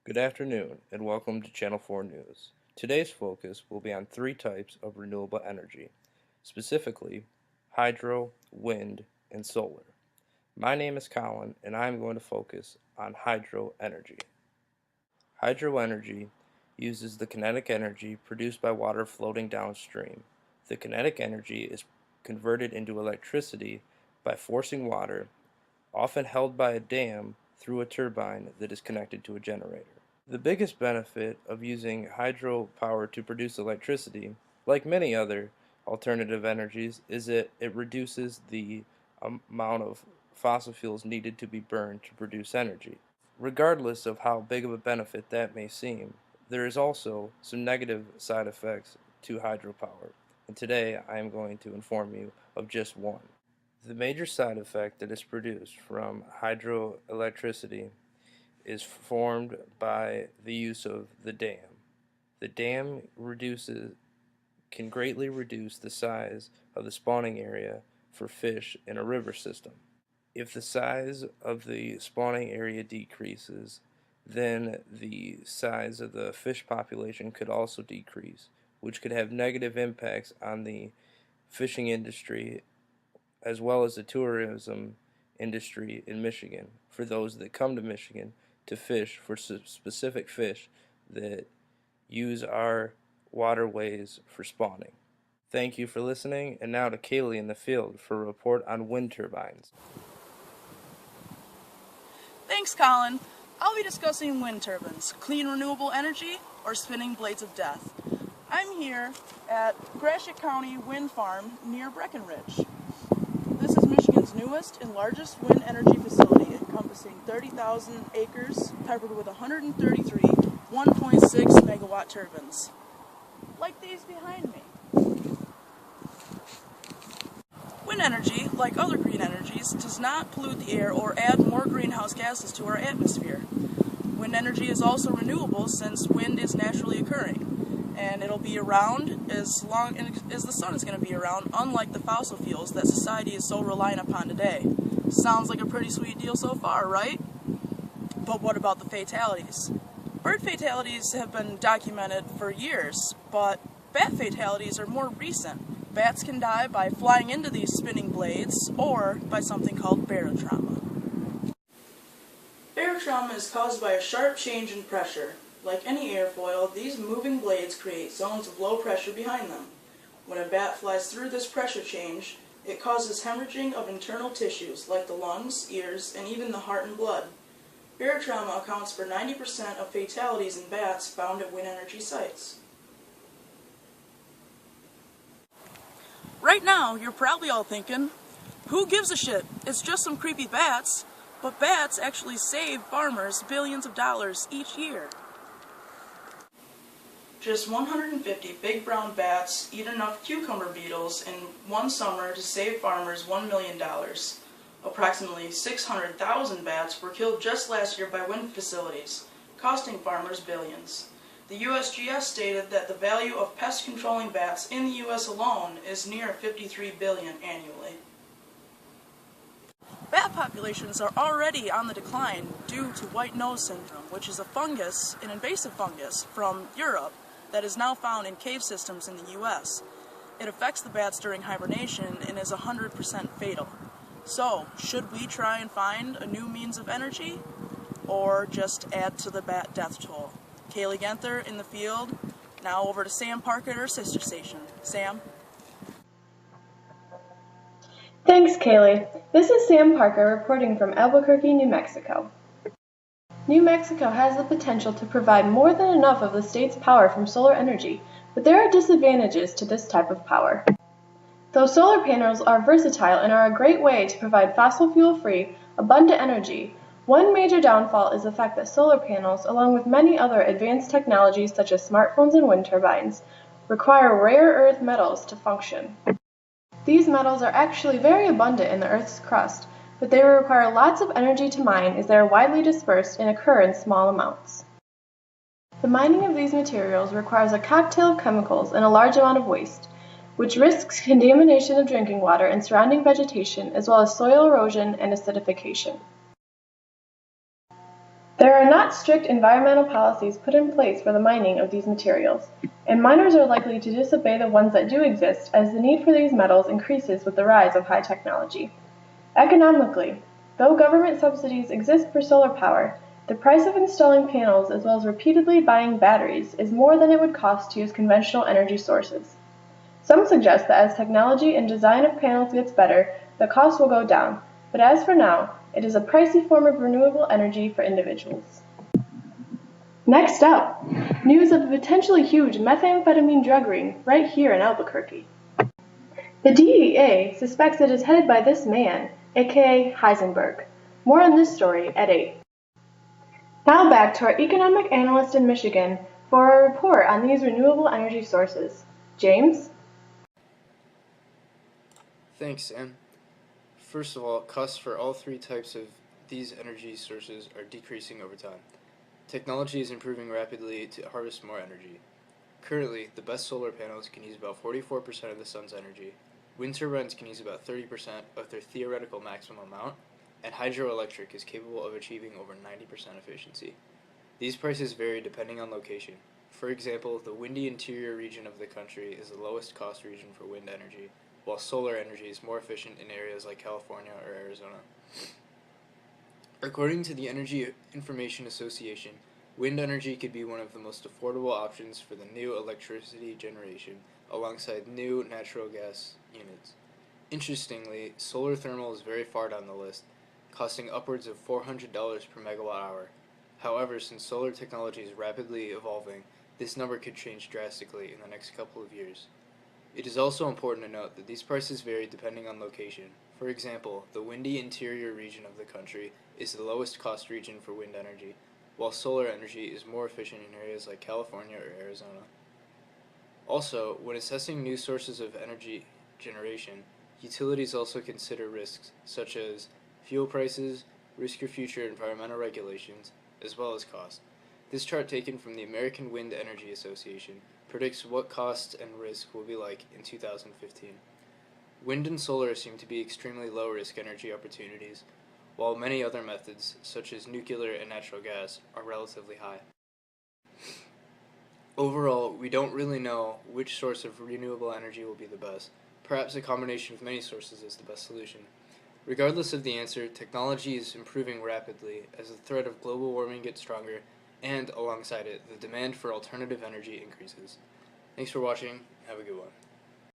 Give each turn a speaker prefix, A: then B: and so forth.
A: Good afternoon, and welcome to Channel 4 News. Today's focus will be on three types of renewable energy, specifically hydro, wind, and solar. My name is Collin, and I am going to focus on hydro energy. Hydro energy uses the kinetic energy produced by water floating downstream. The kinetic energy is converted into electricity by forcing water, often held by a dam, through a turbine that is connected to a generator. The biggest benefit of using hydropower to produce electricity, like many other alternative energies, is that it reduces the amount of fossil fuels needed to be burned to produce energy. Regardless of how big of a benefit that may seem, there is also some negative side effects to hydropower, and today I am going to inform you of just one. The major side effect that is produced from hydroelectricity is formed by the use of the dam. The dam can greatly reduce the size of the spawning area for fish in a river system. If the size of the spawning area decreases, then the size of the fish population could also decrease, which could have negative impacts on the fishing industry as well as the tourism industry in Michigan for those that come to Michigan to fish for specific fish that use our waterways for spawning. Thank you for listening, and now to Kaley in the field for a report on wind turbines.
B: Thanks, Collin. I'll be discussing wind turbines, clean renewable energy, or spinning blades of death. I'm here at Gratiot County Wind Farm near Breckenridge. This is Michigan's newest and largest wind energy facility, encompassing 30,000 acres, peppered with 133 1.6 megawatt turbines, like these behind me. Wind energy, like other green energies, does not pollute the air or add more greenhouse gases to our atmosphere. Wind energy is also renewable since wind is naturally occurring, and it'll be around as long as the sun is going to be around, unlike the fossil fuels that society is so reliant upon today. Sounds like a pretty sweet deal so far, right? But what about the fatalities? Bird fatalities have been documented for years, but bat fatalities are more recent. Bats can die by flying into these spinning blades or by something called barotrauma. Barotrauma is caused by a sharp change in pressure. Like any airfoil, these moving blades create zones of low pressure behind them. When a bat flies through this pressure change, it causes hemorrhaging of internal tissues like the lungs, ears, and even the heart and blood. Barotrauma accounts for 90% of fatalities in bats found at wind energy sites. Right now, you're probably all thinking, who gives a shit? It's just some creepy bats. But bats actually save farmers billions of dollars each year. Just 150 big brown bats eat enough cucumber beetles in one summer to save farmers $1 million. Approximately 600,000 bats were killed just last year by wind facilities, costing farmers billions. The USGS stated that the value of pest-controlling bats in the U.S. alone is near $53 billion annually. Bat populations are already on the decline due to white nose syndrome, which is a fungus, an invasive fungus from Europe that is now found in cave systems in the U.S. It affects the bats during hibernation and is 100% fatal. So, should we try and find a new means of energy, or just add to the bat death toll? Kaley Genther in the field. Now over to Sam Parker at our sister station. Sam?
C: Thanks, Kaley. This is Sam Parker reporting from Albuquerque, New Mexico. New Mexico has the potential to provide more than enough of the state's power from solar energy, but there are disadvantages to this type of power. Though solar panels are versatile and are a great way to provide fossil fuel-free, abundant energy, one major downfall is the fact that solar panels, along with many other advanced technologies such as smartphones and wind turbines, require rare earth metals to function. These metals are actually very abundant in the Earth's crust, but they require lots of energy to mine as they are widely dispersed and occur in small amounts. The mining of these materials requires a cocktail of chemicals and a large amount of waste, which risks contamination of drinking water and surrounding vegetation, as well as soil erosion and acidification. There are not strict environmental policies put in place for the mining of these materials, and miners are likely to disobey the ones that do exist as the need for these metals increases with the rise of high technology. Economically, though government subsidies exist for solar power, the price of installing panels as well as repeatedly buying batteries is more than it would cost to use conventional energy sources. Some suggest that as technology and design of panels gets better, the cost will go down, but as for now, it is a pricey form of renewable energy for individuals. Next up, news of a potentially huge methamphetamine drug ring right here in Albuquerque. The DEA suspects it is headed by this man, aka Heisenberg. More on this story at 8. Now back to our economic analyst in Michigan for a report on these renewable energy sources. James?
D: Thanks, Sam. First of all, costs for all three types of these energy sources are decreasing over time. Technology is improving rapidly to harvest more energy. Currently, the best solar panels can use about 44% of the sun's energy, wind turbines can use about 30% of their theoretical maximum amount, and hydroelectric is capable of achieving over 90% efficiency. These prices vary depending on location. For example, the windy interior region of the country is the lowest cost region for wind energy, while solar energy is more efficient in areas like California or Arizona. According to the Energy Information Association, wind energy could be one of the most affordable options for the new electricity generation, alongside new natural gas units. Interestingly, solar thermal is very far down the list, costing upwards of $400 per megawatt hour. However, since solar technology is rapidly evolving, this number could change drastically in the next couple of years. It is also important to note that these prices vary depending on location. For example, the windy interior region of the country is the lowest cost region for wind energy, while solar energy is more efficient in areas like California or Arizona. Also, when assessing new sources of energy generation, utilities also consider risks such as fuel prices, risk of future environmental regulations, as well as cost. This chart, taken from the American Wind Energy Association, predicts what costs and risk will be like in 2015. Wind and solar seem to be extremely low-risk energy opportunities, while many other methods, such as nuclear and natural gas, are relatively high. Overall, we don't really know which source of renewable energy will be the best. Perhaps a combination of many sources is the best solution. Regardless of the answer, technology is improving rapidly as the threat of global warming gets stronger, and alongside it, the demand for alternative energy increases. Thanks for watching. Have a good one.